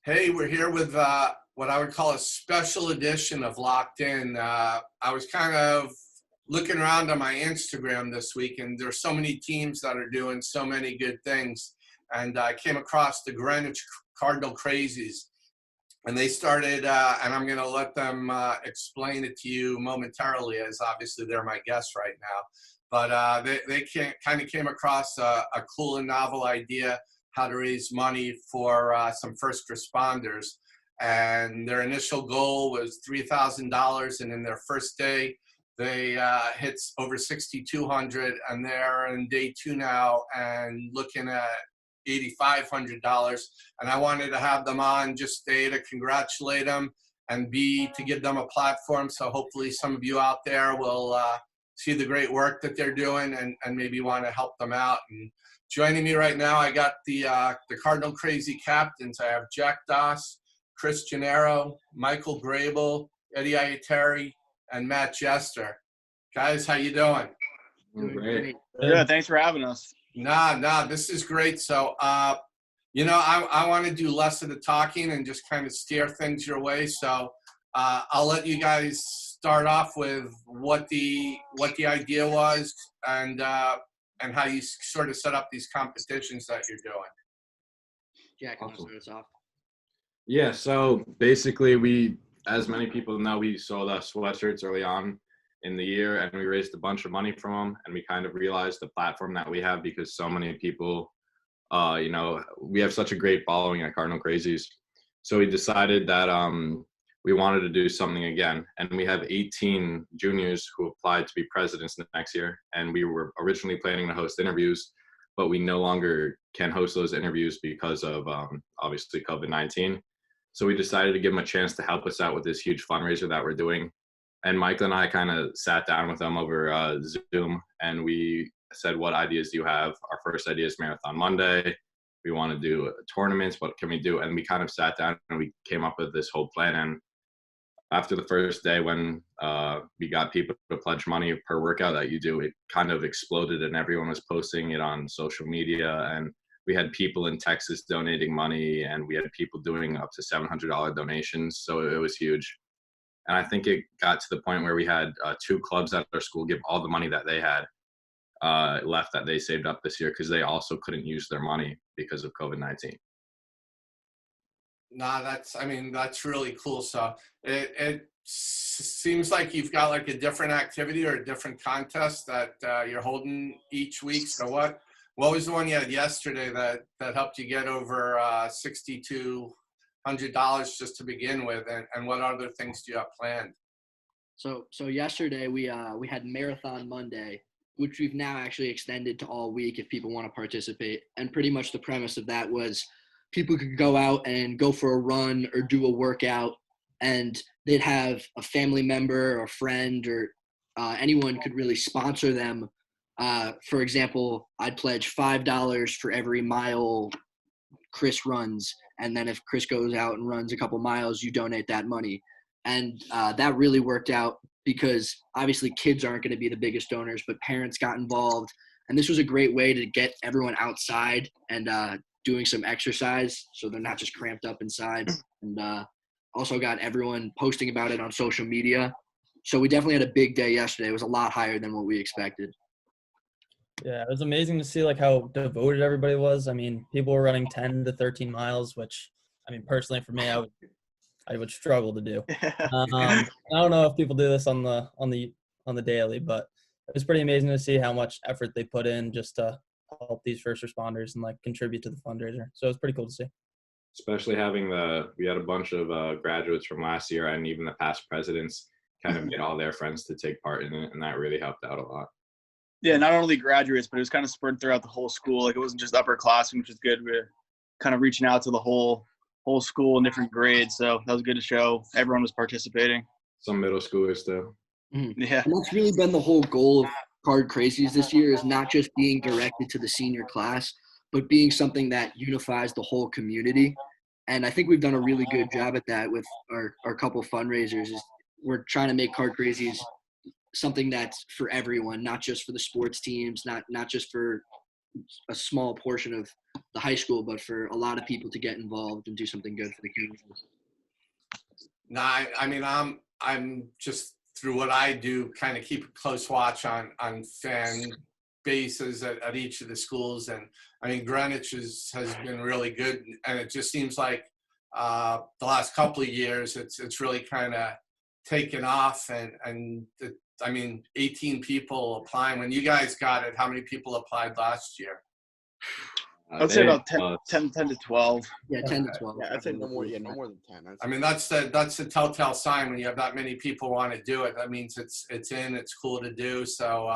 Hey, we're here with what I would call a special edition of Locked In. I was kind of looking around on my Instagram this week, and there's so many teams that are doing so many good things. And I came across the Greenwich Cardinal Crazies, and they started, and I'm going to let them explain it to you momentarily, as obviously they're my guests right now. But they kind of came across a cool and novel idea how to raise money for some first responders. And their initial goal was $3,000. And in their first day, they hit over 6,200, and they're in day two now and looking at $8,500. And I wanted to have them on just A, to congratulate them, and B, to give them a platform. So hopefully some of you out there will see the great work that they're doing and maybe want to help them out. And joining me right now, I got the Cardinal Crazy captains. I have Jack Doss, Chris Genero, Michael Grabel, Iuteri and Matt Jester. Guys, how you doing? Doing great. Good. Thanks for having us. Nah, this is great. So, I want to do less of the talking and just kind of steer things your way. So, I'll let you guys start off with what the idea was and how you sort of set up these competitions that you're doing. Jack, Awesome. start us off. Yeah, so basically we, as many people know, we sold us sweatshirts early on in the year, and we raised a bunch of money from them, and we kind of realized the platform that we have, because so many people, we have such a great following at Cardinal Crazies. So we decided that we wanted to do something again, and we have 18 juniors who applied to be presidents next year, and we were originally planning to host interviews, but we no longer can host those interviews because of obviously COVID-19. So we decided to give them a chance to help us out with this huge fundraiser that we're doing. And Michael and I kind of sat down with them over Zoom, and we said, what ideas do you have? Our first idea is Marathon Monday. We want to do tournaments. What can we do? And we kind of sat down and we came up with this whole plan. And after the first day, when we got people to pledge money per workout that you do, it kind of exploded, and everyone was posting it on social media. And we had people in Texas donating money, and we had people doing up to $700 donations. So it was huge. And I think it got to the point where we had 2 clubs at our school give all the money that they had left that they saved up this year, because they also couldn't use their money because of COVID-19. Nah, that's really cool. So it seems like you've got like a different activity or a different contest that you're holding each week. So what was the one you had yesterday that helped you get over $6,200 just to begin with, and what other things do you have planned? So yesterday we had Marathon Monday, which we've now actually extended to all week if people want to participate. And pretty much the premise of that was people could go out and go for a run or do a workout, and they'd have a family member or a friend or anyone could really sponsor them. For example, I'd pledge $5 for every mile Chris runs, and then if Chris goes out and runs a couple miles, you donate that money. And that really worked out, because obviously kids aren't going to be the biggest donors, but parents got involved. And this was a great way to get everyone outside and doing some exercise, so they're not just cramped up inside. And also got everyone posting about it on social media. So we definitely had a big day yesterday. It was a lot higher than what we expected. Yeah, it was amazing to see like how devoted everybody was. I mean, people were running 10 to 13 miles, which, I mean, personally for me, I would struggle to do. I don't know if people do this on the daily, but it was pretty amazing to see how much effort they put in just to help these first responders and like contribute to the fundraiser. So it was pretty cool to see. Especially we had a bunch of graduates from last year, and even the past presidents kind of get all their friends to take part in it, and that really helped out a lot. Yeah, not only graduates, but it was kind of spread throughout the whole school. Like, it wasn't just upperclassmen, which is good. We were kind of reaching out to the whole school in different grades. So that was good to show everyone was participating. Some middle schoolers too. Mm-hmm. Yeah. And that's really been the whole goal of Card Crazies this year, is not just being directed to the senior class, but being something that unifies the whole community. And I think we've done a really good job at that with our couple fundraisers. Is we're trying to make Card Crazies something that's for everyone, not just for the sports teams, not just for a small portion of the high school, but for a lot of people to get involved and do something good for the community. No, I mean, I'm just through what I do, kind of keep a close watch on fan bases at each of the schools, and I mean, Greenwich has been really good, and it just seems like the last couple of years it's really kind of taken off, and I mean, 18 people applying. When you guys got it, how many people applied last year? I'd say about 10 to 12. Yeah, 10 to 12. Yeah, I'd say no more. Yeah, no more than 10. I mean, that's the telltale sign when you have that many people want to do it. That means it's cool to do. So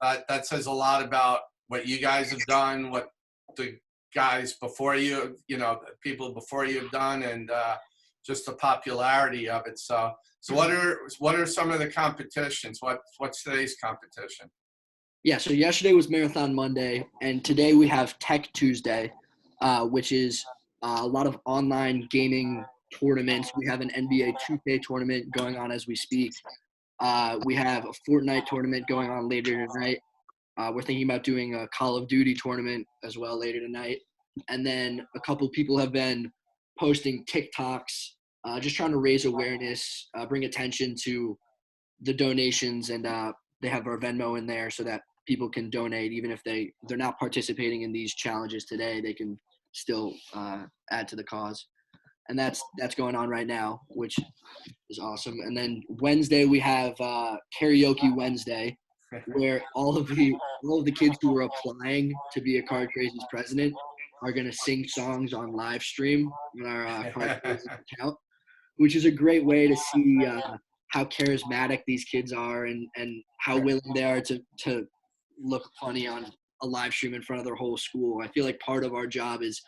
that says a lot about what you guys have done, what the guys before you, people before you have done, and just the popularity of it. So what are some of the competitions? What's today's competition? Yeah, so yesterday was Marathon Monday, and today we have Tech Tuesday, which is a lot of online gaming tournaments. We have an NBA 2K tournament going on as we speak. We have a Fortnite tournament going on later tonight. We're thinking about doing a Call of Duty tournament as well later tonight. And then a couple people have been posting TikToks, just trying to raise awareness, bring attention to the donations, and they have our Venmo in there so that people can donate. Even if they're not participating in these challenges today, they can still add to the cause. And that's going on right now, which is awesome. And then Wednesday we have Karaoke Wednesday, where all of the kids who are applying to be a Card Crazies president are going to sing songs on live stream on our Card Crazies account, which is a great way to see how charismatic these kids are and how willing they are to look funny on a live stream in front of their whole school. I feel like part of our job as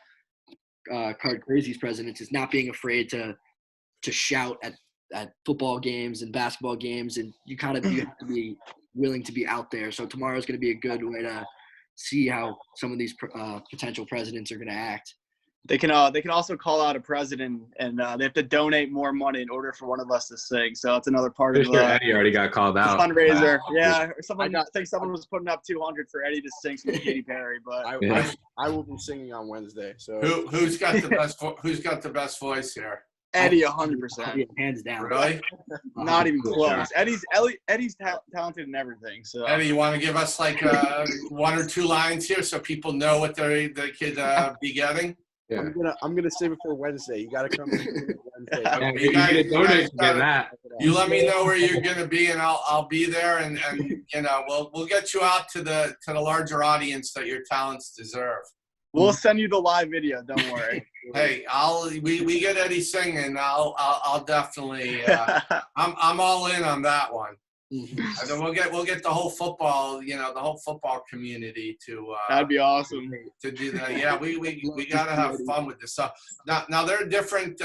Card Crazies presidents is not being afraid to shout at football games and basketball games, and you have to be willing to be out there. So tomorrow is going to be a good way to see how some of these potential presidents are going to act. They can also call out a president, and they have to donate more money in order for one of us to sing. So that's another part of Eddie already got called out. Fundraiser. Yeah, I think someone was putting up 200 for Eddie to sing some Katy Perry, but I will be singing on Wednesday. So who's got the best voice here? Eddie, 100%. Hands down. Really? Not even close. Eddie's talented in everything. So Eddie, you want to give us like one or two lines here so people know what they could be getting? Yeah. I'm gonna save it for Wednesday. You gotta come Wednesday. Yeah, you gotta donate to get that. You let me know where you're gonna be, and I'll be there, and we'll get you out to the larger audience that your talents deserve. We'll send you the live video. Don't worry. Hey, we get Eddie singing. I'll definitely. I'm all in on that one. And then we'll get the whole football, the whole football community to. That'd be awesome. To do that, yeah. We gotta have fun with this stuff. Now there are different.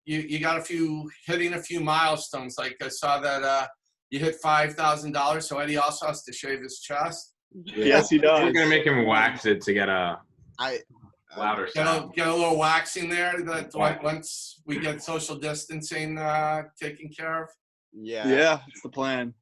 You got hitting a few milestones. Like I saw that you hit $5,000. So Eddie also has to shave his chest. Yes, he does. We're gonna make him wax it to get a louder sound. Get a little waxing there. That once we get social distancing taken care of. Yeah, that's the plan.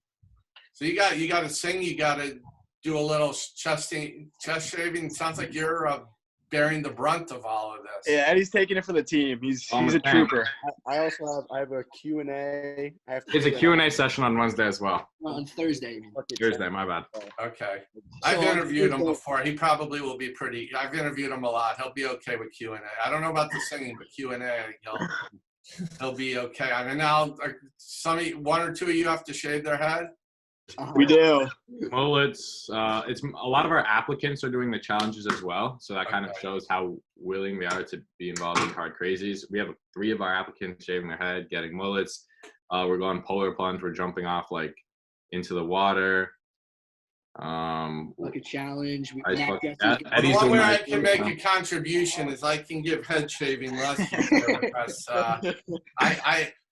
So you got to sing. You got to do a little chest shaving. It sounds like you're bearing the brunt of all of this. Yeah, Eddie's taking it for the team. He's a trooper. I also have a Q&A. It's a Q&A session on Wednesday as well. On Thursday. Thursday, my bad. Okay. I've interviewed him before. He probably will be pretty. I've interviewed him a lot. He'll be okay with Q&A. I don't know about the singing, but Q&A, he'll be okay. I mean, now one or two of you have to shave their head. We do. Mullets. It's a lot of our applicants are doing the challenges as well, so that kind of shows how willing they are to be involved in Card Crazies. We have 3 of our applicants shaving their head, getting mullets. We're going polar plunge. We're jumping off into the water. Like a challenge. The one where I can make a contribution is I can give head shaving lessons. Because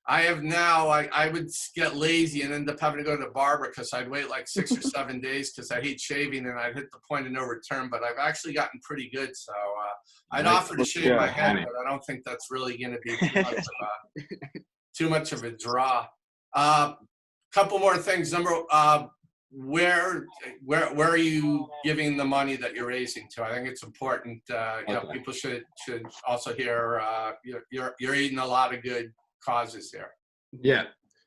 I have now, I would get lazy and end up having to go to the barber because I'd wait like 6 or 7 days because I hate shaving and I'd hit the point of no return. But I've actually gotten pretty good. So I'd offer to shave my head, but I don't think that's really going to be too much of a draw. Couple more things. where are you giving the money that you're raising to? I think it's important. People should also hear you're aiding a lot of good causes here. Yeah.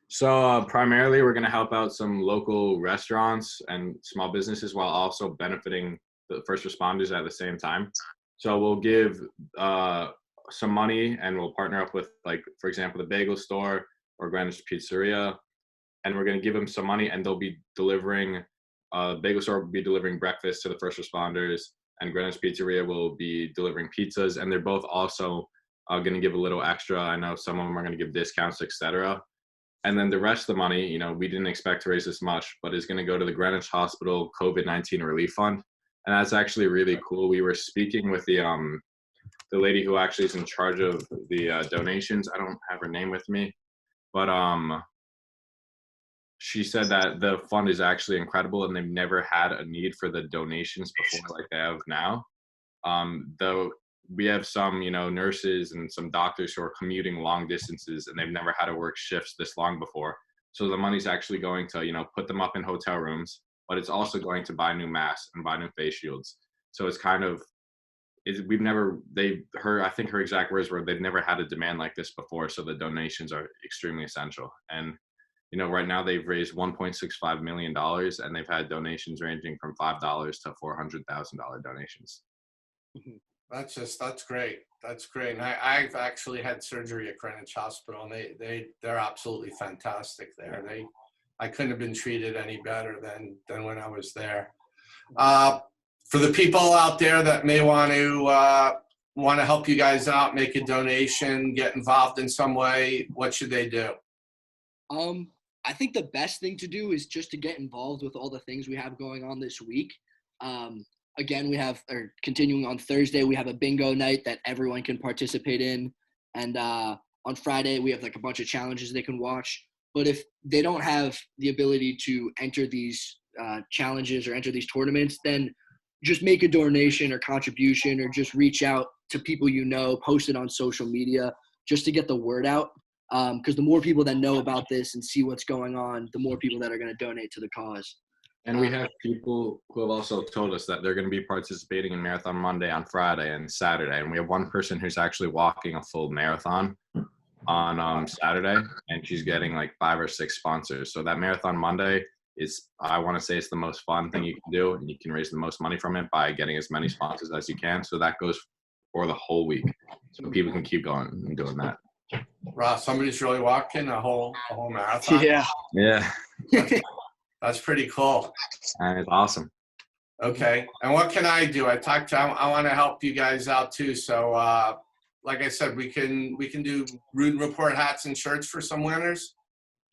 So primarily, we're going to help out some local restaurants and small businesses while also benefiting the first responders at the same time. So we'll give some money, and we'll partner up with, like, for example, the bagel store or Greenwich Pizzeria, and we're going to give them some money, and they'll be delivering. Bagel store will be delivering breakfast to the first responders, and Greenwich Pizzeria will be delivering pizzas, and they're both also going to give a little extra. I know some of them are going to give discounts, etc. And then the rest of the money, we didn't expect to raise this much, but is going to go to the Greenwich Hospital COVID-19 Relief Fund. And that's actually really cool. We were speaking with the lady who actually is in charge of the donations. I don't have her name with me, but she said that the fund is actually incredible, and they've never had a need for the donations before like they have now. Though we have some, nurses and some doctors who are commuting long distances, and they've never had to work shifts this long before. So the money's actually going to, put them up in hotel rooms, but it's also going to buy new masks and buy new face shields. So it's kind of, I think her exact words were, they've never had a demand like this before. So the donations are extremely essential. And, right now they've raised $1.65 million, and they've had donations ranging from $5 to $400,000 donations. That's great. That's great. And I've actually had surgery at Greenwich Hospital, and they're absolutely fantastic there. I couldn't have been treated any better than when I was there. For the people out there that may want to help you guys out, make a donation, get involved in some way, what should they do? I think the best thing to do is just to get involved with all the things we have going on this week. Again, continuing on Thursday, we have a bingo night that everyone can participate in. And on Friday, we have like a bunch of challenges they can watch. But if they don't have the ability to enter these challenges or enter these tournaments, then just make a donation or contribution, or just reach out to people post it on social media just to get the word out. Because the more people that know about this and see what's going on, the more people that are going to donate to the cause. And we have people who have also told us that they're going to be participating in Marathon Monday on Friday and Saturday. And we have one person who's actually walking a full marathon on Saturday, and she's getting like 5 or 6 sponsors. So that Marathon Monday is, I want to say, it's the most fun thing you can do, and you can raise the most money from it by getting as many sponsors as you can. So that goes for the whole week, so people can keep going and doing that. Ross, somebody's really walking a whole marathon. Yeah. That's pretty cool. And it's awesome. Okay. And what can I do? I want to help you guys out too. So, like I said, we can do Rudin Report hats and shirts for some winners.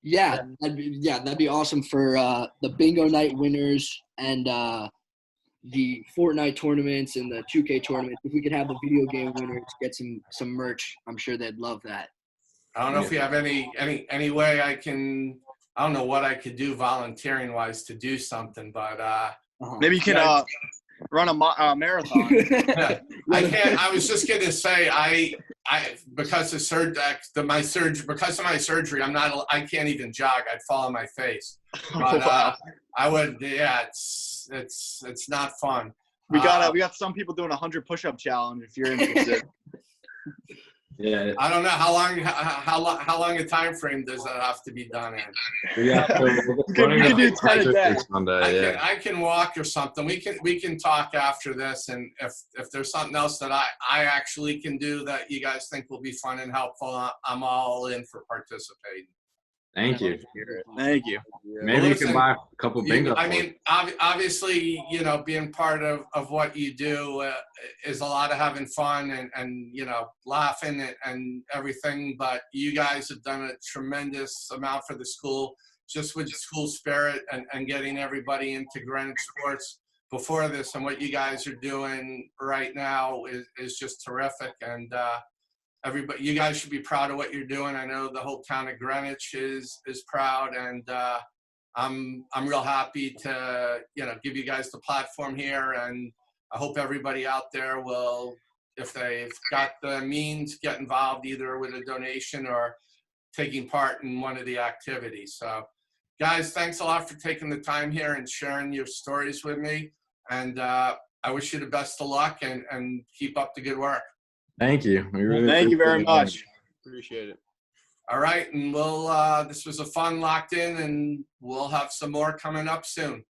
Yeah, that'd be awesome for the bingo night winners and the Fortnite tournaments and the 2K tournaments. If we could have the video game winners get some merch, I'm sure they'd love that. I don't know if you have any way I can. I don't know what I could do volunteering wise to do something, but maybe you can run a marathon. Yeah, I can't. I was just gonna say because of my surgery, I can't even jog. I'd fall on my face. But Wow. I would. Yeah, it's not fun. We got some people doing 100 push-up challenge if you're interested. Yeah. I don't know how long a time frame does that have to be done in? Yeah. You can do 10 a day. I can walk or something. We can talk after this, and if there's something else that I actually can do that you guys think will be fun and helpful, I'm all in for participating. Thank you. Thank you. Maybe you can buy a couple bingo. I mean, obviously, being part of what you do is a lot of having fun and laughing and everything. But you guys have done a tremendous amount for the school, just with the school spirit and getting everybody into Greenwich sports before this. And what you guys are doing right now is just terrific. And everybody, you guys should be proud of what you're doing. I know the whole town of Greenwich is proud, and I'm real happy to give you guys the platform here. And I hope everybody out there will, if they've got the means, get involved either with a donation or taking part in one of the activities. So, Guys, thanks a lot for taking the time here and sharing your stories with me. And I wish you the best of luck and keep up the good work. Thank you. We really Thank you very appreciate it. much. Appreciate it. All right. And we'll, this was a fun locked in, and we'll have some more coming up soon.